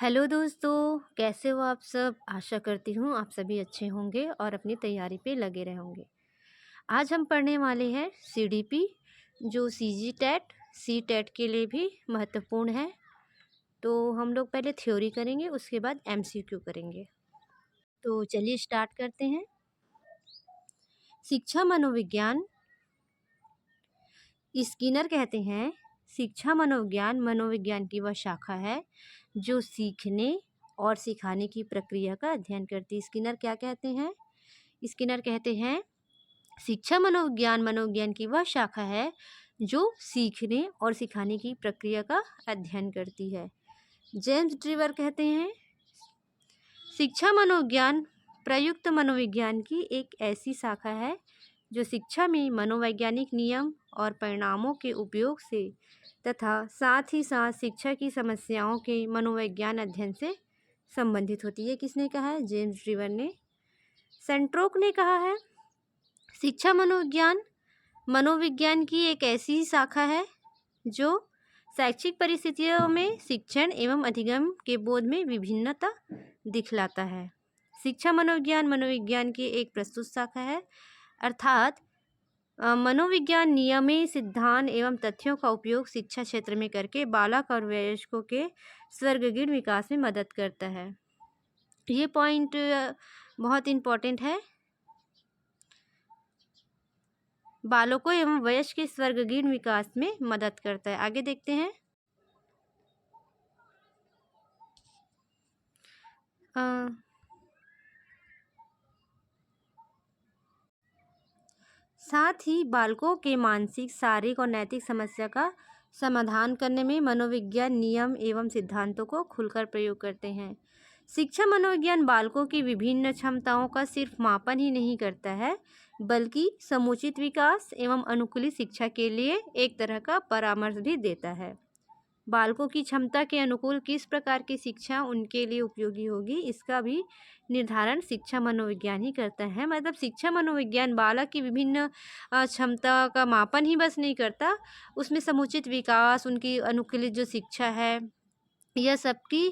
Hello दोस्तों, कैसे हो आप सब? आशा करती हूँ आप सभी अच्छे होंगे और अपनी तैयारी पे लगे रहे होंगे। आज हम पढ़ने वाले हैं सीडीपी, जो सीजी टेट सी टेट के लिए भी महत्वपूर्ण है। तो हम लोग पहले थ्योरी करेंगे, उसके बाद एमसीक्यू करेंगे। तो चलिए स्टार्ट करते हैं। शिक्षा मनोविज्ञान, स्किनर कहते हैं शिक्षा मनोविज्ञान मनोविज्ञान की वह शाखा है जो सीखने और सिखाने की प्रक्रिया का अध्ययन करती है। स्किनर क्या कहते हैं? स्किनर कहते हैं शिक्षा मनोविज्ञान मनोविज्ञान की वह शाखा है जो सीखने और सिखाने की प्रक्रिया का अध्ययन करती है। जेम्स ट्रीवर कहते हैं शिक्षा मनोविज्ञान प्रयुक्त मनोविज्ञान की एक ऐसी शाखा है जो शिक्षा में मनोवैज्ञानिक नियम और परिणामों के उपयोग से तथा साथ ही साथ शिक्षा की समस्याओं के मनोविज्ञान अध्ययन से संबंधित होती है। किसने कहा है? जेम्स ट्रीवर ने। सेंट्रोक ने कहा है शिक्षा मनोविज्ञान मनोविज्ञान की एक ऐसी शाखा है जो शैक्षिक परिस्थितियों में शिक्षण एवं अधिगम के बोध में विभिन्नता दिखलाता है। शिक्षा मनोविज्ञान मनोविज्ञान की एक प्रस्तुत शाखा है, अर्थात मनोविज्ञान नियमें सिद्धांत एवं तथ्यों का उपयोग शिक्षा क्षेत्र में करके बालक और वयस्कों के सर्वगीण विकास में मदद करता है। ये पॉइंट बहुत इम्पोर्टेंट है। बालकों एवं वयस्क के सर्वगीण विकास में मदद करता है। आगे देखते हैं। साथ ही बालकों के मानसिक शारीरिक और नैतिक समस्या का समाधान करने में मनोविज्ञान नियम एवं सिद्धांतों को खुलकर प्रयोग करते हैं। शिक्षा मनोविज्ञान बालकों की विभिन्न क्षमताओं का सिर्फ मापन ही नहीं करता है, बल्कि समुचित विकास एवं अनुकूलित शिक्षा के लिए एक तरह का परामर्श भी देता है। बालकों की क्षमता के अनुकूल किस प्रकार की शिक्षा उनके लिए उपयोगी होगी, इसका भी निर्धारण शिक्षा मनोविज्ञान ही करता है। मतलब शिक्षा मनोविज्ञान बालक की विभिन्न क्षमता का मापन ही बस नहीं करता, उसमें समुचित विकास, उनकी अनुकूलित जो शिक्षा है, यह सबकी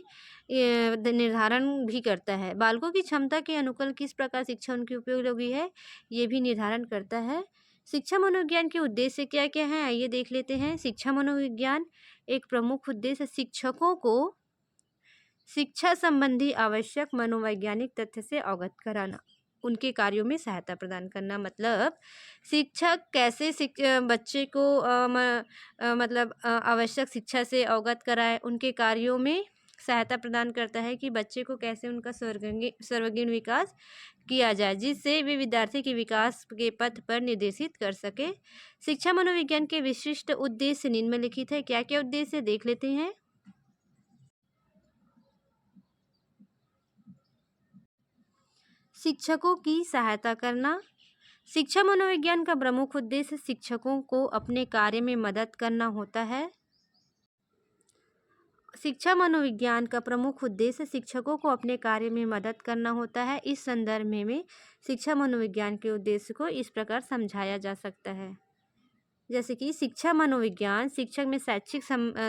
निर्धारण भी करता है। बालकों की क्षमता के अनुकूल किस प्रकार शिक्षा उनकी उपयोगी है, ये भी निर्धारण करता है। शिक्षा मनोविज्ञान के उद्देश्य क्या क्या हैं, आइए देख लेते हैं। शिक्षा मनोविज्ञान एक प्रमुख उद्देश्य शिक्षकों को शिक्षा संबंधी आवश्यक मनोवैज्ञानिक तथ्य से अवगत कराना, उनके कार्यों में सहायता प्रदान करना। मतलब शिक्षक कैसे बच्चे को आवश्यक शिक्षा से अवगत कराए, उनके कार्यों में सहायता प्रदान करता है कि बच्चे को कैसे उनका सर्वगीण विकास किया जाए, जिससे वे विद्यार्थी के विकास के पथ पर निर्देशित कर सके। शिक्षा मनोविज्ञान के विशिष्ट उद्देश्य निम्नलिखित है। क्या क्या उद्देश्य देख लेते हैं। शिक्षकों की सहायता करना। शिक्षा मनोविज्ञान का प्रमुख उद्देश्य शिक्षकों को अपने कार्य में मदद करना होता है। शिक्षा मनोविज्ञान का प्रमुख उद्देश्य शिक्षकों को अपने कार्य में मदद करना होता है। इस संदर्भ में शिक्षा मनोविज्ञान के उद्देश्य को इस प्रकार समझाया जा सकता है, जैसे कि शिक्षा मनोविज्ञान शिक्षक में शैक्षिक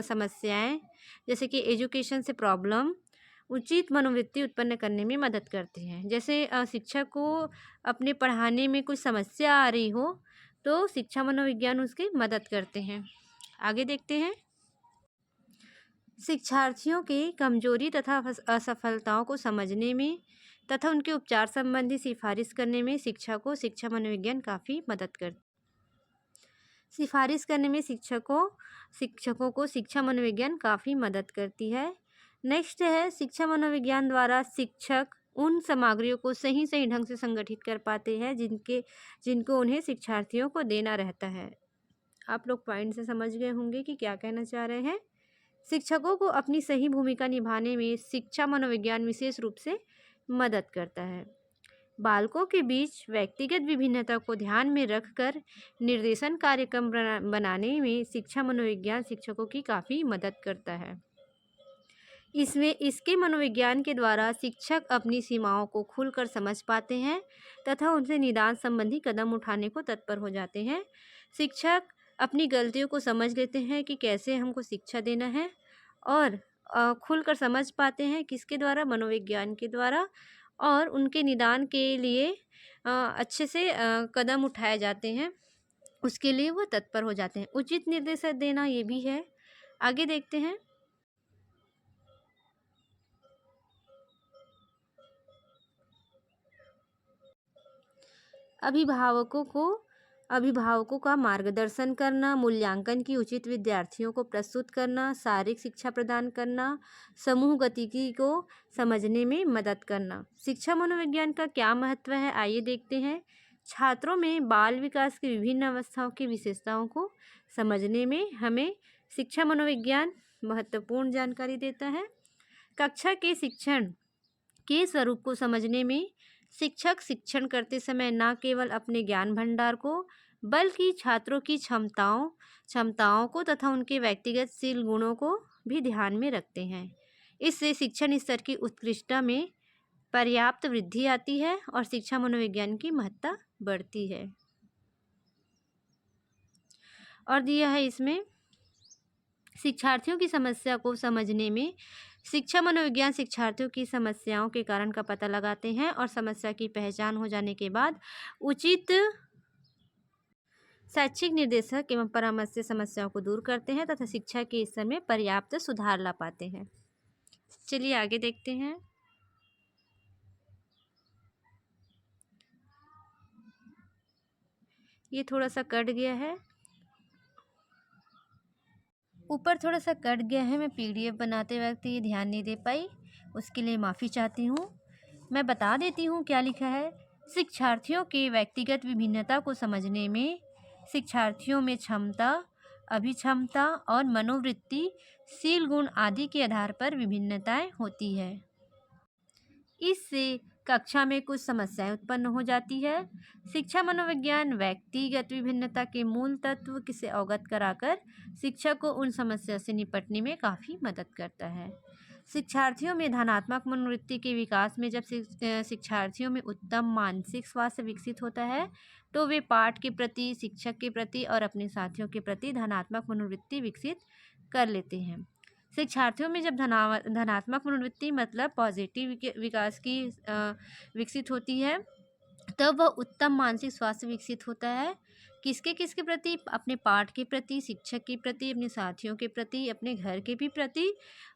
समस्याएं, जैसे कि एजुकेशन से प्रॉब्लम, उचित मनोवृत्ति उत्पन्न करने में मदद करते हैं। जैसे शिक्षक को अपने पढ़ाने में कुछ समस्या आ रही हो तो शिक्षा मनोविज्ञान उसकी मदद करते हैं। आगे देखते हैं। शिक्षार्थियों के कमजोरी तथा असफलताओं को समझने में तथा उनके उपचार संबंधी सिफारिश करने में शिक्षा मनोविज्ञान काफ़ी मदद करती। सिफारिश करने में शिक्षकों को शिक्षा मनोविज्ञान काफ़ी मदद करती है। नेक्स्ट है शिक्षा मनोविज्ञान द्वारा शिक्षक उन सामग्रियों को सही ढंग से संगठित कर पाते हैं जिनको उन्हें शिक्षार्थियों को देना रहता है। आप लोग पॉइंट से समझ गए होंगे कि क्या कहना चाह रहे हैं। शिक्षकों को अपनी सही भूमिका निभाने में शिक्षा मनोविज्ञान विशेष रूप से मदद करता है। बालकों के बीच व्यक्तिगत विभिन्नता को ध्यान में रखकर निर्देशन कार्यक्रम बनाने में शिक्षा मनोविज्ञान शिक्षकों की काफ़ी मदद करता है। इसके मनोविज्ञान के द्वारा शिक्षक अपनी सीमाओं को खुलकर समझ पाते हैं तथा उनसे निदान संबंधी कदम उठाने को तत्पर हो जाते हैं। शिक्षक अपनी गलतियों को समझ लेते हैं कि कैसे हमको शिक्षा देना है, और खुलकर समझ पाते हैं, किसके द्वारा? मनोविज्ञान के द्वारा। और उनके निदान के लिए अच्छे से कदम उठाए जाते हैं, उसके लिए वो तत्पर हो जाते हैं। उचित निर्देश देना ये भी है। आगे देखते हैं। अभिभावकों का मार्गदर्शन करना, मूल्यांकन की उचित विद्यार्थियों को प्रस्तुत करना, शारीरिक शिक्षा प्रदान करना, समूह गतिविधि को समझने में मदद करना। शिक्षा मनोविज्ञान का क्या महत्व है, आइए देखते हैं। छात्रों में बाल विकास की विभिन्न अवस्थाओं की विशेषताओं को समझने में हमें शिक्षा मनोविज्ञान महत्वपूर्ण जानकारी देता है। कक्षा के शिक्षण के स्वरूप को समझने में शिक्षक शिक्षण करते समय न केवल अपने ज्ञान भंडार को बल्कि छात्रों की क्षमताओं को तथा उनके व्यक्तिगतशील गुणों को भी ध्यान में रखते हैं। इससे शिक्षण स्तर की उत्कृष्टता में पर्याप्त वृद्धि आती है और शिक्षा मनोविज्ञान की महत्ता बढ़ती है। और दिया है इसमें, शिक्षार्थियों की समस्या को समझने में शिक्षा मनोविज्ञान शिक्षार्थियों की समस्याओं के कारण का पता लगाते हैं और समस्या की पहचान हो जाने के बाद उचित शैक्षिक निर्देशक एवं परामर्श से समस्याओं को दूर करते हैं तथा शिक्षा के स्तर में पर्याप्त सुधार ला पाते हैं। चलिए आगे देखते हैं। ये थोड़ा सा कट गया है, ऊपर थोड़ा सा कट गया है। मैं पीडीएफ बनाते वक्त ये ध्यान नहीं दे पाई, उसके लिए माफ़ी चाहती हूँ। मैं बता देती हूँ क्या लिखा है। शिक्षार्थियों के व्यक्तिगत विभिन्नता को समझने में शिक्षार्थियों में क्षमता, अभिक्षमता और मनोवृत्तिशील गुण आदि के आधार पर विभिन्नताएं होती है। इससे कक्षा में कुछ समस्याएं उत्पन्न हो जाती है। शिक्षा मनोविज्ञान व्यक्तिगत विभिन्नता के मूल तत्व से अवगत कराकर शिक्षक को उन समस्या से निपटने में काफ़ी मदद करता है। शिक्षार्थियों में धनात्मक मनोवृत्ति के विकास में जब शिक्षार्थियों में उत्तम मानसिक स्वास्थ्य विकसित होता है तो वे पाठ के प्रति, शिक्षक के प्रति और अपने साथियों के प्रति धनात्मक मनोवृत्ति विकसित कर लेते हैं। शिक्षार्थियों में जब धनात्मक मनोवृत्ति मतलब पॉजिटिव विकास की विकसित होती है तब वह उत्तम मानसिक स्वास्थ्य विकसित होता है। किसके किसके प्रति? अपने पाठ के प्रति, शिक्षक के प्रति, अपने साथियों के प्रति, अपने घर के भी प्रति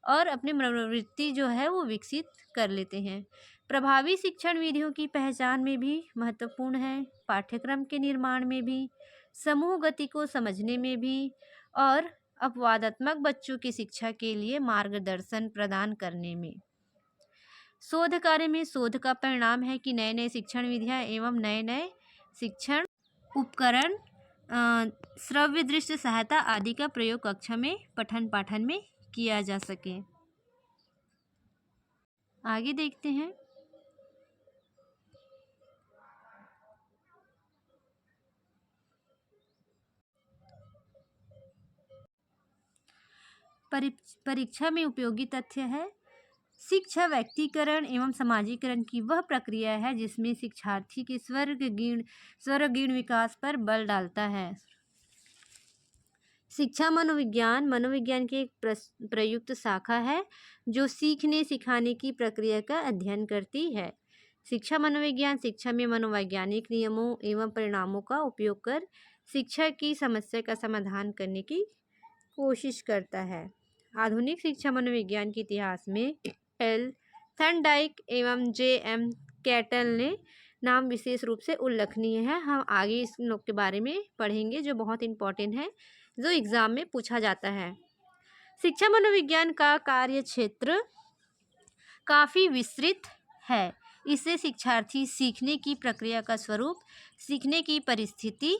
और अपने मनोवृत्ति जो है वो विकसित कर लेते हैं। प्रभावी शिक्षण विधियों की पहचान में भी महत्वपूर्ण है, पाठ्यक्रम के निर्माण में भी, समूह गति को समझने में भी और अपवादात्मक बच्चों की शिक्षा के लिए मार्गदर्शन प्रदान करने में। शोध कार्य में शोध का परिणाम है कि नए नए शिक्षण विधियाँ एवं नए नए शिक्षण उपकरण, श्रव्य दृश्य सहायता आदि का प्रयोग कक्षा में पठन पाठन में किया जा सके। आगे देखते हैं। परीक्षा में उपयोगी तथ्य है। शिक्षा व्यक्तिकरण एवं समाजीकरण की वह प्रक्रिया है जिसमें शिक्षार्थी के सर्वांगीण विकास पर बल डालता है। शिक्षा मनोविज्ञान की एक प्रयुक्त शाखा है जो सीखने सिखाने की प्रक्रिया का अध्ययन करती है। शिक्षा मनोविज्ञान शिक्षा में मनोवैज्ञानिक नियमों एवं परिणामों का उपयोग कर शिक्षा की समस्या का समाधान करने की कोशिश करता है। आधुनिक शिक्षा मनोविज्ञान के इतिहास में एल थर्नडाइक एवं जे.एम. कैटल ने नाम विशेष रूप से उल्लेखनीय है। हम आगे इस लोग के बारे में पढ़ेंगे जो बहुत इम्पोर्टेंट है, जो एग्ज़ाम में पूछा जाता है। शिक्षा मनोविज्ञान का कार्य क्षेत्र काफ़ी विस्तृत है। इससे शिक्षार्थी सीखने की प्रक्रिया का स्वरूप, सीखने की परिस्थिति,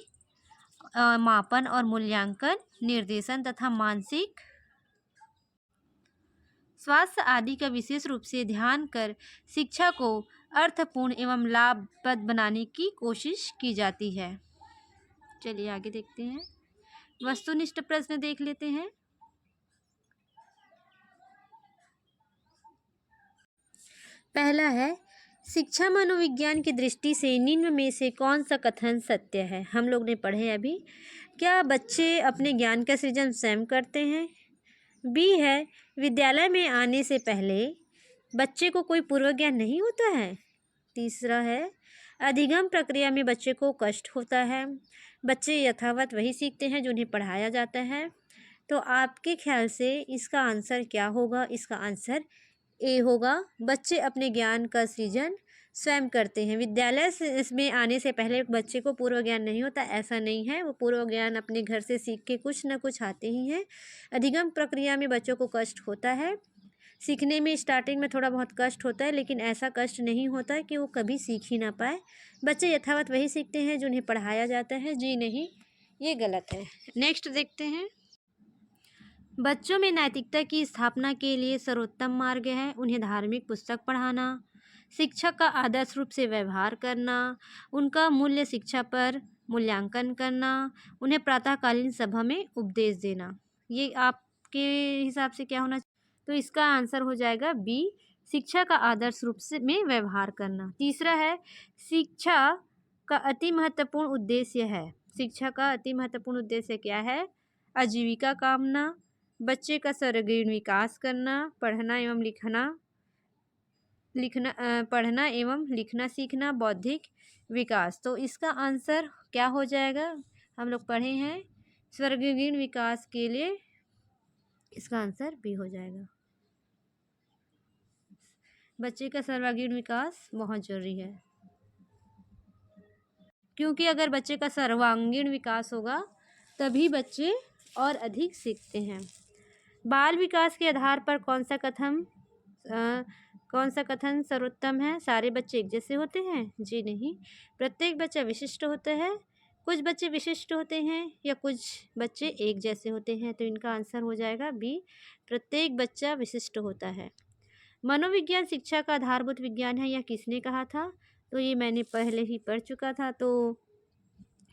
मापन और मूल्यांकन, निर्देशन तथा मानसिक स्वास्थ्य आदि का विशेष रूप से ध्यान कर शिक्षा को अर्थपूर्ण एवं लाभप्रद बनाने की कोशिश की जाती है। चलिए आगे देखते हैं। वस्तुनिष्ठ प्रश्न देख लेते हैं। पहला है, शिक्षा मनोविज्ञान की दृष्टि से निम्न में से कौन सा कथन सत्य है? हम लोग ने पढ़े अभी। क्या बच्चे अपने ज्ञान का सृजन स्वयं करते हैं? बी है, विद्यालय में आने से पहले बच्चे को कोई पूर्व ज्ञान नहीं होता है। तीसरा है, अधिगम प्रक्रिया में बच्चे को कष्ट होता है। बच्चे यथावत वही सीखते हैं जो उन्हें पढ़ाया जाता है। तो आपके ख्याल से इसका आंसर क्या होगा? इसका आंसर ए होगा। बच्चे अपने ज्ञान का सृजन स्वयं करते हैं। विद्यालय से इसमें आने से पहले बच्चे को पूर्व ज्ञान नहीं होता, ऐसा नहीं है। वो पूर्व ज्ञान अपने घर से सीख के कुछ न कुछ आते ही हैं। अधिगम प्रक्रिया में बच्चों को कष्ट होता है। सीखने में स्टार्टिंग में थोड़ा बहुत कष्ट होता है, लेकिन ऐसा कष्ट नहीं होता कि वो कभी सीख ही ना पाए। बच्चे यथावत वही सीखते हैं जो उन्हें पढ़ाया जाता है। जी नहीं, ये गलत है। नेक्स्ट देखते हैं। बच्चों में नैतिकता की स्थापना के लिए सर्वोत्तम मार्ग है उन्हें धार्मिक पुस्तक पढ़ाना, शिक्षक का आदर्श रूप से व्यवहार करना, उनका मूल्य शिक्षा पर मूल्यांकन करना, उन्हें प्रातःकालीन सभा में उपदेश देना। ये आपके हिसाब से क्या होना चाहिए? तो इसका आंसर हो जाएगा बी, शिक्षा का आदर्श रूप से में व्यवहार करना। तीसरा है, शिक्षा का अति महत्वपूर्ण उद्देश्य है। शिक्षा का अति महत्वपूर्ण उद्देश्य क्या है? आजीविका कामना, बच्चे का सर्वांगीण विकास करना, पढ़ना एवं लिखना सीखना, बौद्धिक विकास। तो इसका आंसर क्या हो जाएगा? हम लोग पढ़े हैं सर्वांगीण विकास के लिए इसका आंसर बी हो जाएगा। बच्चे का सर्वांगीण विकास बहुत जरूरी है, क्योंकि अगर बच्चे का सर्वांगीण विकास होगा तभी बच्चे और अधिक सीखते हैं। बाल विकास के आधार पर कौन सा कथन सर्वोत्तम है? सारे बच्चे एक जैसे होते हैं? जी नहीं, प्रत्येक बच्चा विशिष्ट होता है। कुछ बच्चे विशिष्ट होते हैं या कुछ बच्चे एक जैसे होते हैं। तो इनका आंसर हो जाएगा बी, प्रत्येक बच्चा विशिष्ट होता है। मनोविज्ञान शिक्षा का आधारभूत विज्ञान है, यह किसने कहा था? तो ये मैंने पहले ही पढ़ चुका था, तो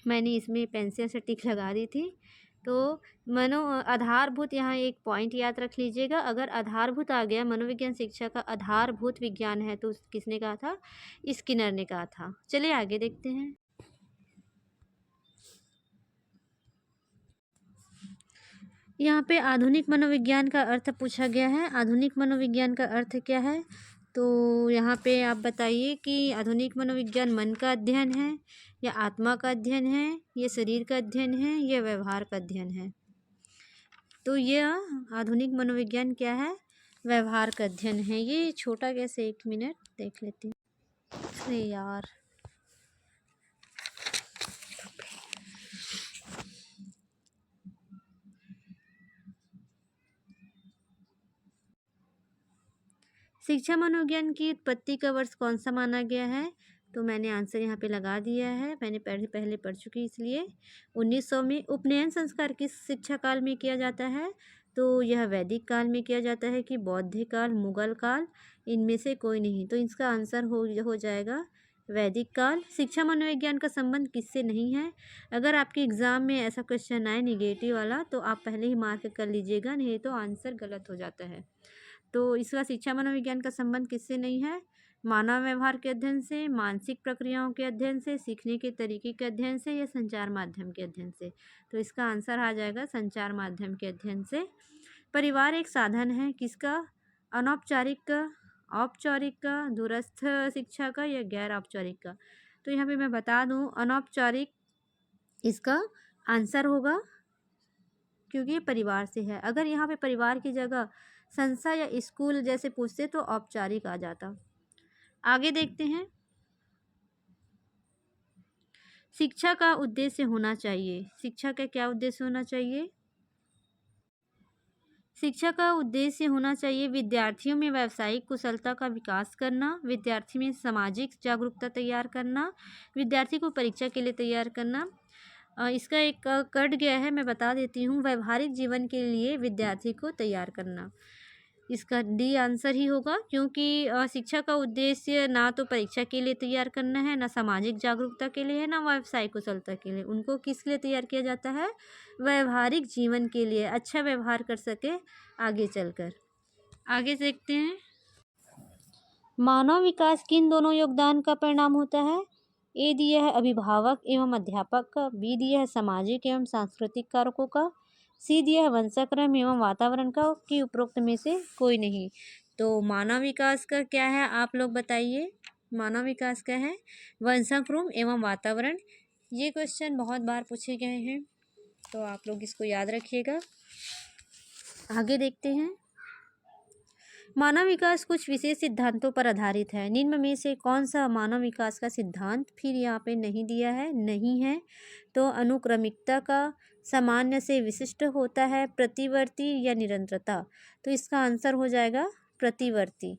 मैंने इसमें पेंसिल से टिक लगा दी थी। तो आधारभूत, यहाँ एक पॉइंट याद रख लीजिएगा, अगर आधारभूत आ गया, मनोविज्ञान शिक्षा का आधारभूत विज्ञान है, तो किसने कहा था? स्किनर ने कहा था। चलिए आगे देखते हैं। यहाँ पे आधुनिक मनोविज्ञान का अर्थ पूछा गया है। आधुनिक मनोविज्ञान का अर्थ क्या है? तो यहाँ पे आप बताइए कि आधुनिक मनोविज्ञान मन का अध्ययन है या आत्मा का अध्ययन है, या शरीर का अध्ययन है, या व्यवहार का अध्ययन है। तो यह आधुनिक मनोविज्ञान क्या है? व्यवहार का अध्ययन है। ये छोटा कैसे, 1 मिनट देख लेती हूँ। अरे यार, शिक्षा मनोविज्ञान की उत्पत्ति का वर्ष कौन सा माना गया है? तो मैंने आंसर यहाँ पे लगा दिया है, मैंने पहले पढ़ चुकी, इसलिए 1900 में। उपनयन संस्कार किस शिक्षा काल में किया जाता है? तो यह वैदिक काल में किया जाता है कि बौद्ध काल, मुगल काल, इनमें से कोई नहीं। तो इसका आंसर हो जाएगा वैदिक काल। शिक्षा मनोविज्ञान का संबंध किससे नहीं है? अगर आपके एग्ज़ाम में ऐसा क्वेश्चन आए निगेटिव वाला, तो आप पहले ही मार्क कर लीजिएगा, नहीं तो आंसर गलत हो जाता है। तो इसका शिक्षा मनोविज्ञान का संबंध किससे नहीं है? मानव व्यवहार के अध्ययन से, मानसिक प्रक्रियाओं के अध्ययन से, सीखने के तरीके के अध्ययन से, या संचार माध्यम के अध्ययन से। तो इसका आंसर आ जाएगा संचार माध्यम के अध्ययन से। परिवार एक साधन है किसका? अनौपचारिक का, औपचारिक का, दूरस्थ शिक्षा का, या गैर औपचारिक का। तो यहाँ पे मैं बता दूँ, अनौपचारिक इसका आंसर होगा, क्योंकि ये परिवार से है। अगर यहाँ पे परिवार की जगह संस्था या स्कूल जैसे पूछते तो औपचारिक आ जाता। आगे देखते हैं। शिक्षा का उद्देश्य होना चाहिए। शिक्षा का क्या उद्देश्य होना चाहिए? शिक्षा का उद्देश्य होना चाहिए विद्यार्थियों में व्यावसायिक कुशलता का विकास करना, विद्यार्थी में सामाजिक जागरूकता तैयार करना, विद्यार्थी को परीक्षा के लिए तैयार करना। इसका एक कट गया है, मैं बता देती हूँ। व्यवहारिक जीवन के लिए विद्यार्थी को तैयार करना। इसका डी आंसर ही होगा, क्योंकि शिक्षा का उद्देश्य ना तो परीक्षा के लिए तैयार करना है, ना सामाजिक जागरूकता के लिए है, ना व्यावसायिक कुशलता के लिए। उनको किस लिए तैयार किया जाता है? व्यवहारिक जीवन के लिए, अच्छा व्यवहार कर सके आगे चलकर। आगे देखते हैं। मानव विकास किन दोनों योगदान का परिणाम होता है? ए दिया है अभिभावक एवं अध्यापक का, बी दिया है सामाजिक एवं सांस्कृतिक कारकों का, सी दिया है वंशाक्रम एवं वातावरण का कि उपरोक्त में से कोई नहीं। तो मानव विकास का क्या है आप लोग बताइए। मानव विकास का है वंशाक्रम एवं वातावरण। ये क्वेश्चन बहुत बार पूछे गए हैं, तो आप लोग इसको याद रखिएगा। आगे देखते हैं। मानव विकास कुछ विशेष सिद्धांतों पर आधारित है। निम्न में से कौन सा मानव विकास का सिद्धांत फिर यहाँ पे नहीं दिया है, नहीं है। तो अनुक्रमिकता का सामान्य से विशिष्ट होता है, प्रतिवर्ती या निरंतरता। तो इसका आंसर हो जाएगा प्रतिवर्ती।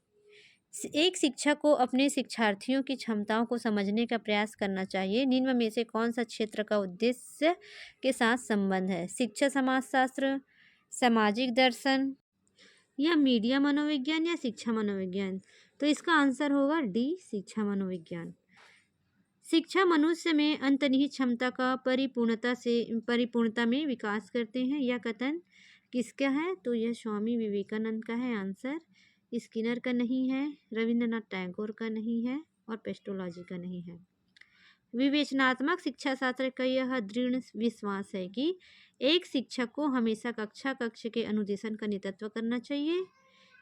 एक शिक्षक को अपने शिक्षार्थियों की क्षमताओं को समझने का प्रयास करना चाहिए। निम्न में से कौन सा क्षेत्र का उद्देश्य के साथ संबंध है। शिक्षा समाजशास्त्र, सामाजिक दर्शन या मीडिया मनोविज्ञान या शिक्षा मनोविज्ञान। तो इसका आंसर होगा डी, शिक्षा मनोविज्ञान। शिक्षा मनुष्य में अंतर्निहित क्षमता का परिपूर्णता में विकास करते हैं। यह कथन किसका है। तो यह स्वामी विवेकानंद का है आंसर। स्किनर का नहीं है, रविंद्रनाथ टैगोर का नहीं है और पेस्टोलॉजी का नहीं है। विवेचनात्मक शिक्षा शास्त्र का यह दृढ़ विश्वास है कि एक शिक्षक को हमेशा कक्ष के अनुदेशन का नेतृत्व करना चाहिए।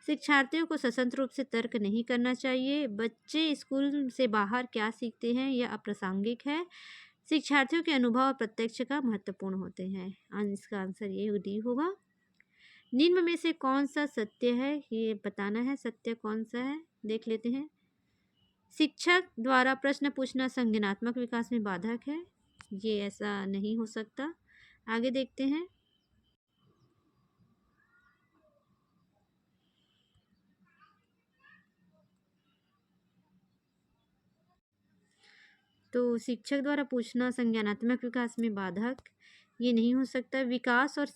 शिक्षार्थियों को स्वतंत्र रूप से तर्क नहीं करना चाहिए। बच्चे स्कूल से बाहर क्या सीखते हैं यह अप्रासंगिक है। शिक्षार्थियों के अनुभव और प्रत्यक्ष का महत्वपूर्ण होते हैं। इसका आंसर ये डी होगा। निम्न में से कौन सा सत्य है ये बताना है। सत्य कौन सा है देख लेते हैं। शिक्षक द्वारा प्रश्न पूछना संज्ञानात्मक विकास में बाधक है। ये ऐसा नहीं हो सकता। आगे देखते हैं। तो शिक्षक द्वारा पूछना संज्ञानात्मक विकास में बाधक ये नहीं हो सकता। विकास और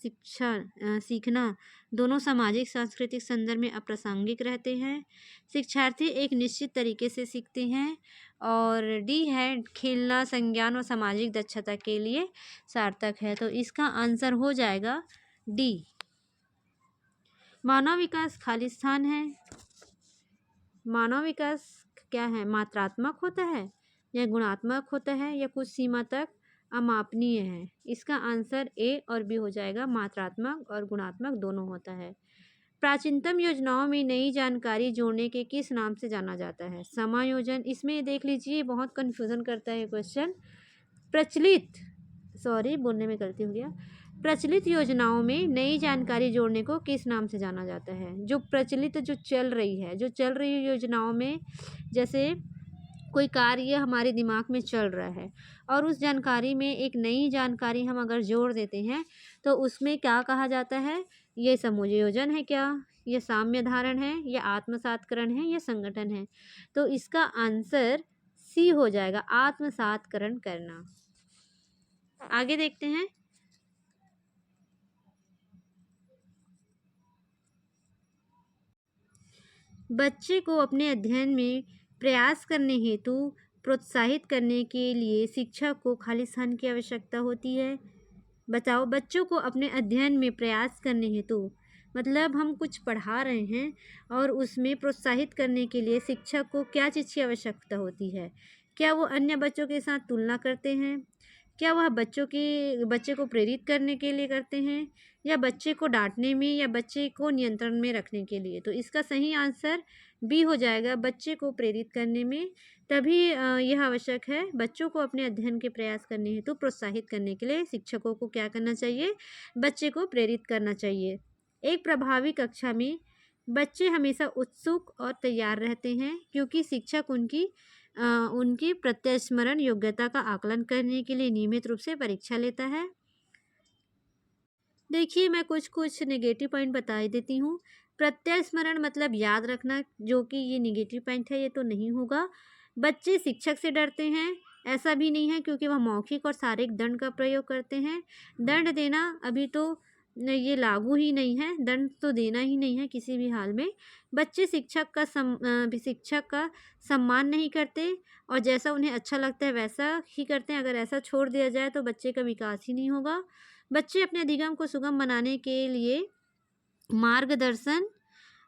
सीखना दोनों सामाजिक सांस्कृतिक संदर्भ में अप्रासंगिक रहते हैं। शिक्षार्थी एक निश्चित तरीके से सीखते हैं। और डी है खेलना संज्ञान और सामाजिक दक्षता के लिए सार्थक है। तो इसका आंसर हो जाएगा डी। मानव विकास खाली स्थान है। मानव विकास क्या है, मात्रात्मक होता है या गुणात्मक होता है या कुछ सीमा तक अमापनीय है। इसका आंसर ए और बी हो जाएगा। मात्रात्मक और गुणात्मक दोनों होता है। प्राचीनतम योजनाओं में नई जानकारी जोड़ने के किस नाम से जाना जाता है। समायोजन। इसमें देख लीजिए बहुत कन्फ्यूज़न करता है क्वेश्चन। बोलने में गलती हो गया। प्रचलित योजनाओं में नई जानकारी जोड़ने को किस नाम से जाना जाता है। जो प्रचलित जो चल रही योजनाओं में, जैसे कोई कार्य हमारे दिमाग में चल रहा है और उस जानकारी में एक नई जानकारी हम अगर जोड़ देते हैं तो उसमें क्या कहा जाता है। ये समूहयोजन है क्या, ये साम्य धारण है, या आत्मसात्करण है, या संगठन है। तो इसका आंसर सी हो जाएगा, आत्मसात्करण करना। आगे देखते हैं। बच्चे को अपने अध्ययन में प्रयास करने हेतु प्रोत्साहित करने के लिए शिक्षक को खाली स्थान की आवश्यकता होती है। बताओ, बच्चों को अपने अध्ययन में प्रयास करने हेतु मतलब हम कुछ पढ़ा रहे हैं और उसमें प्रोत्साहित करने के लिए शिक्षक को क्या चीज़ की आवश्यकता होती है। क्या वो अन्य बच्चों के साथ तुलना करते हैं, क्या वह बच्चे को प्रेरित करने के लिए करते हैं, या बच्चे को डांटने में, या बच्चे को नियंत्रण में रखने के लिए। तो इसका सही आंसर बी हो जाएगा, बच्चे को प्रेरित करने में। तभी यह आवश्यक है। बच्चों को अपने अध्ययन के प्रयास करने हेतु प्रोत्साहित करने के लिए शिक्षकों को क्या करना चाहिए, बच्चे को प्रेरित करना चाहिए। एक प्रभावी कक्षा में बच्चे हमेशा उत्सुक और तैयार रहते हैं क्योंकि शिक्षक उनकी प्रत्यस्मरण योग्यता का आकलन करने के लिए नियमित रूप से परीक्षा लेता है। देखिए, मैं कुछ नेगेटिव पॉइंट बता ही देती हूँ। प्रत्यस्मरण मतलब याद रखना, जो कि ये नेगेटिव पॉइंट है, ये तो नहीं होगा। बच्चे शिक्षक से डरते हैं, ऐसा भी नहीं है क्योंकि वह मौखिक और शारीरिक दंड का प्रयोग करते हैं। दंड देना अभी तो ये लागू ही नहीं है, दंड तो देना ही नहीं है किसी भी हाल में। बच्चे शिक्षक का सम्मान नहीं करते और जैसा उन्हें अच्छा लगता है वैसा ही करते हैं। अगर ऐसा छोड़ दिया जाए तो बच्चे का विकास ही नहीं होगा। बच्चे अपने अधिगम को सुगम बनाने के लिए मार्गदर्शन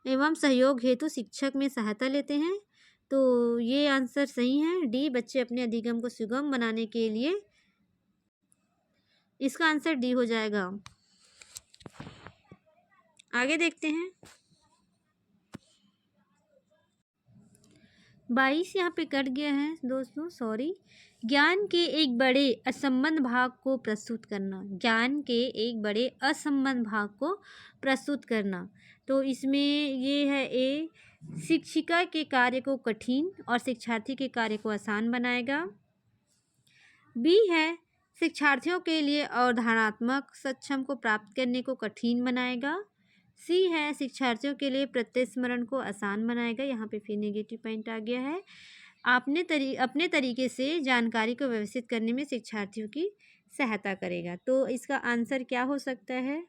एवं सहयोग हेतु शिक्षक में सहायता लेते हैं। तो ये आंसर सही है, डी। बच्चे अपने अधिगम को सुगम बनाने के लिए, इसका आंसर डी हो जाएगा। आगे देखते हैं। 22 यहाँ पे कट गया है दोस्तों, सॉरी। ज्ञान के एक बड़े असंबद्ध भाग को प्रस्तुत करना, ज्ञान के एक बड़े असंबद्ध भाग को प्रस्तुत करना। तो इसमें ये है ए, शिक्षिका के कार्य को कठिन और शिक्षार्थी के कार्य को आसान बनाएगा। बी है, शिक्षार्थियों के लिए अवधारणात्मक सक्षम को प्राप्त करने को कठिन बनाएगा। सी है, शिक्षार्थियों के लिए प्रत्यक्ष स्मरण को आसान बनाएगा। यहाँ पे फिर नेगेटिव पॉइंट आ गया है। अपने तरीके से जानकारी को व्यवस्थित करने में शिक्षार्थियों की सहायता करेगा। तो इसका आंसर क्या हो सकता है?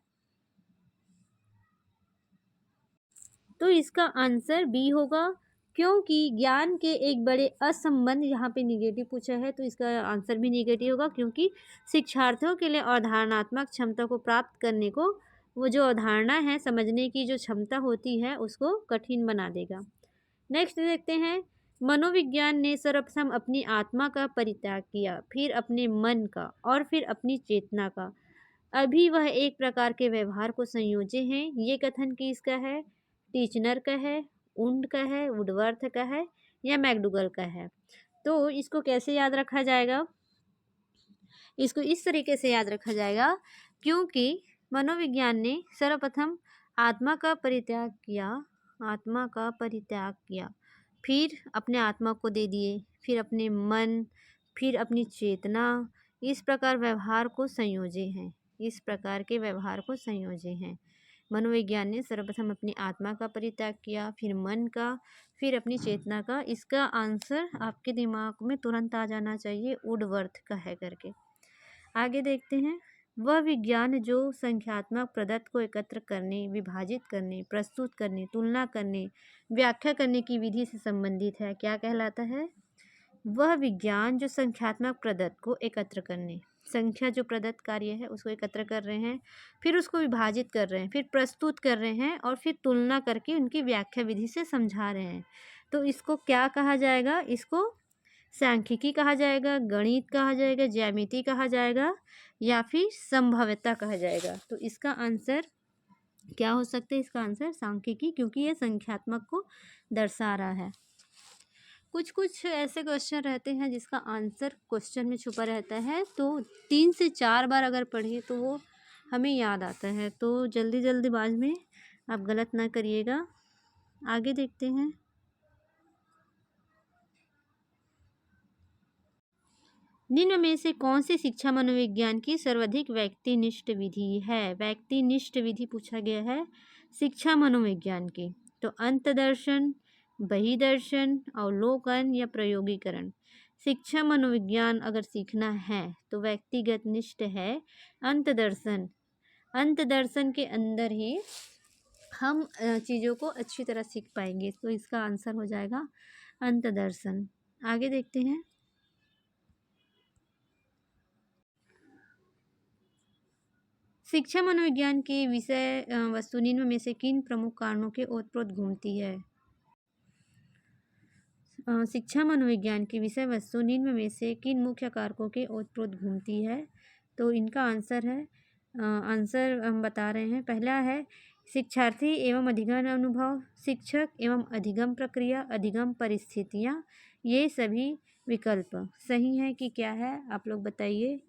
तो इसका आंसर बी होगा, क्योंकि ज्ञान के एक बड़े असंबद्ध, यहाँ पे निगेटिव पूछा है तो इसका आंसर भी निगेटिव होगा, क्योंकि शिक्षार्थियों के लिए अवधारणात्मक क्षमता को प्राप्त करने को, वो जो अवधारणा है समझने की जो क्षमता होती है उसको कठिन बना देगा। नेक्स्ट देखते हैं। मनोविज्ञान ने सर्वप्रथम अपनी आत्मा का परित्याग किया, फिर अपने मन का और फिर अपनी चेतना का। अभी वह एक प्रकार के व्यवहार को संयोजे हैं। ये कथन किसका है? टीचनर का है, उंड का है, वुडवर्थ का है या मैकडूगल का है? तो इसको कैसे याद रखा जाएगा? इसको इस तरीके से याद रखा जाएगा, क्योंकि मनोविज्ञान ने सर्वप्रथम आत्मा का परित्याग किया, आत्मा का परित्याग किया, फिर अपने आत्मा को दे दिए, फिर अपने मन, फिर अपनी चेतना, इस प्रकार व्यवहार को संयोजे हैं, इस प्रकार के व्यवहार को संयोजे हैं। मनोविज्ञान ने सर्वप्रथम अपनी आत्मा का परित्याग किया, फिर मन का, फिर अपनी चेतना का। इसका आंसर आपके दिमाग में तुरंत आ जाना चाहिए, वुडवर्थ का है करके। आगे देखते हैं। वह विज्ञान जो संख्यात्मक प्रदत्त को एकत्र करने, विभाजित करने, प्रस्तुत करने, तुलना करने, व्याख्या करने की विधि से संबंधित है, क्या कहलाता है? वह विज्ञान जो संख्यात्मक प्रदत्त को एकत्र करने, संख्या जो प्रदत्त कार्य है उसको एकत्र कर रहे हैं, फिर उसको विभाजित कर रहे हैं, फिर प्रस्तुत कर रहे हैं और फिर तुलना करके उनकी व्याख्या विधि से समझा रहे हैं, तो इसको क्या कहा जाएगा? इसको सांख्यिकी कहा जाएगा, गणित कहा जाएगा, ज्यामिति कहा जाएगा या फिर संभाव्यता कहा जाएगा। तो इसका आंसर क्या हो सकता है? इसका आंसर सांख्यिकी, क्योंकि ये संख्यात्मक को दर्शा रहा है। कुछ कुछ ऐसे क्वेश्चन रहते हैं जिसका आंसर क्वेश्चन में छुपा रहता है, तो 3 से 4 बार अगर पढ़े तो वो हमें याद आता है। तो जल्दीबाज में आप गलत ना करिएगा। आगे देखते हैं। निम्न में से कौन सी शिक्षा मनोविज्ञान की सर्वाधिक व्यक्तिनिष्ठ विधि है? व्यक्तिनिष्ठ विधि पूछा गया है शिक्षा मनोविज्ञान की। तो अंतदर्शन, बहिदर्शन, अवलोकन या प्रयोगीकरण। शिक्षा मनोविज्ञान अगर सीखना है तो व्यक्तिगत निष्ठ है अंतदर्शन। अंतदर्शन के अंदर ही हम चीज़ों को अच्छी तरह सीख पाएंगे, तो इसका आंसर हो जाएगा अंतदर्शन। आगे देखते हैं। शिक्षा मनोविज्ञान के विषय वस्तु निम्न में से किन प्रमुख कारणों के ओतप्रोत घूमती है? शिक्षा मनोविज्ञान की विषय वस्तु निम्न में से किन मुख्य कारकों के ओतप्रोत घूमती है? तो इनका आंसर है, आंसर हम बता रहे हैं। पहला है शिक्षार्थी एवं अधिगम अनुभव, शिक्षक एवं अधिगम प्रक्रिया, अधिगम परिस्थितियाँ। ये सभी विकल्प सही है कि क्या है, आप लोग बताइए।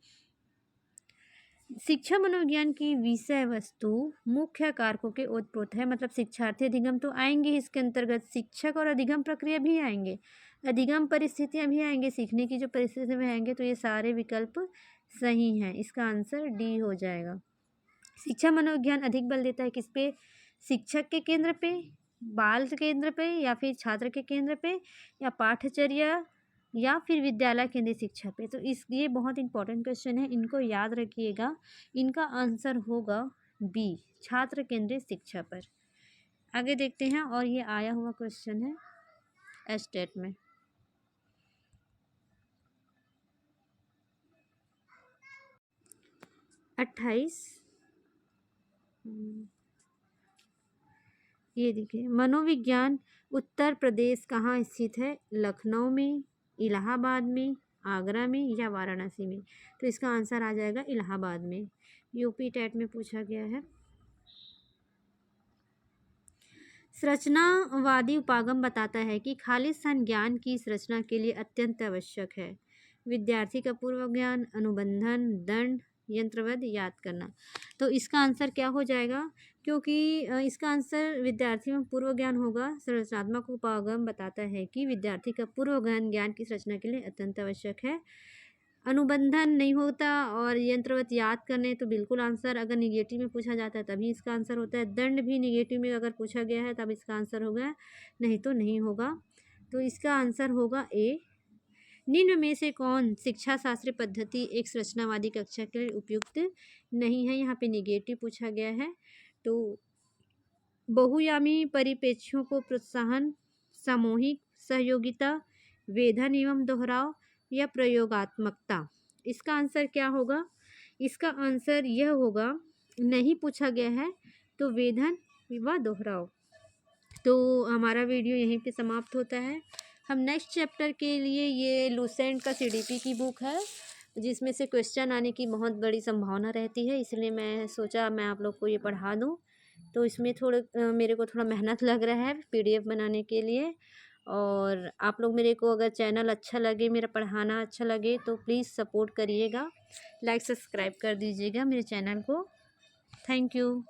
शिक्षा मनोविज्ञान की विषय वस्तु मुख्य कारकों के ओतप्रोत है, मतलब शिक्षार्थी अधिगम तो आएंगे इसके अंतर्गत, शिक्षक और अधिगम प्रक्रिया भी आएंगे, अधिगम परिस्थितियां भी आएंगे, सीखने की जो परिस्थिति में आएंगे। तो ये सारे विकल्प सही हैं, इसका आंसर डी हो जाएगा। शिक्षा मनोविज्ञान अधिक बल देता है किस पे? शिक्षक के केंद्र पे, बाल केंद्र पे, या फिर छात्र के केंद्र पे, या पाठचर्या, या फिर विद्यालय केंद्रीय शिक्षा पे। तो ये बहुत इंपॉर्टेंट क्वेश्चन है, इनको याद रखिएगा। इनका आंसर होगा बी, छात्र केंद्रीय शिक्षा पर। आगे देखते हैं, और ये आया हुआ क्वेश्चन है एस्टेट में। अट्ठाईस, ये देखिए, मनोविज्ञान उत्तर प्रदेश कहाँ स्थित है? लखनऊ में, इलाहाबाद में, आगरा में या वाराणसी में? तो इसका आंसर आ जाएगा इलाहाबाद में। यूपी टेट में पूछा गया है। संरचनावादी उपागम बताता है कि खालिस्तान ज्ञान की संरचना के लिए अत्यंत आवश्यक है। विद्यार्थी का पूर्व ज्ञान, अनुबंधन, दंड, यंत्रवध याद करना। तो इसका आंसर क्या हो जाएगा? क्योंकि इसका आंसर विद्यार्थी में पूर्व ज्ञान होगा। संरचनात्मक उपागम बताता है कि विद्यार्थी का पूर्व ज्ञान की संरचना के लिए अत्यंत आवश्यक है। अनुबंधन नहीं होता और यंत्रवत याद करने तो बिल्कुल आंसर अगर निगेटिव में पूछा जाता है तभी इसका आंसर होता है। दंड भी निगेटिव में अगर पूछा गया है तब इसका आंसर होगा, नहीं तो नहीं होगा। तो इसका आंसर होगा ए। निम्न में से कौन शिक्षा शास्त्रीय पद्धति एक संरचनावादी कक्षा के लिए उपयुक्त नहीं है? यहाँ पे निगेटिव पूछा गया है। तो बहुयामी परिप्रेक्ष्यों को प्रोत्साहन, सामूहिक सहयोगिता, वेधन एवं दोहराव या प्रयोगात्मकता। इसका आंसर क्या होगा? इसका आंसर यह होगा, नहीं पूछा गया है तो वेधन व दोहराव। तो हमारा वीडियो यहीं पे समाप्त होता है। हम नेक्स्ट चैप्टर के लिए, ये लूसेंट का सीडीपी की बुक है जिसमें से क्वेश्चन आने की बहुत बड़ी संभावना रहती है, इसलिए मैं सोचा मैं आप लोग को ये पढ़ा दूँ। तो इसमें मेरे को थोड़ा मेहनत लग रहा है पीडीएफ बनाने के लिए। और आप लोग मेरे को अगर चैनल अच्छा लगे, मेरा पढ़ाना अच्छा लगे तो प्लीज़ सपोर्ट करिएगा, लाइक सब्सक्राइब कर दीजिएगा मेरे चैनल को। Thank you.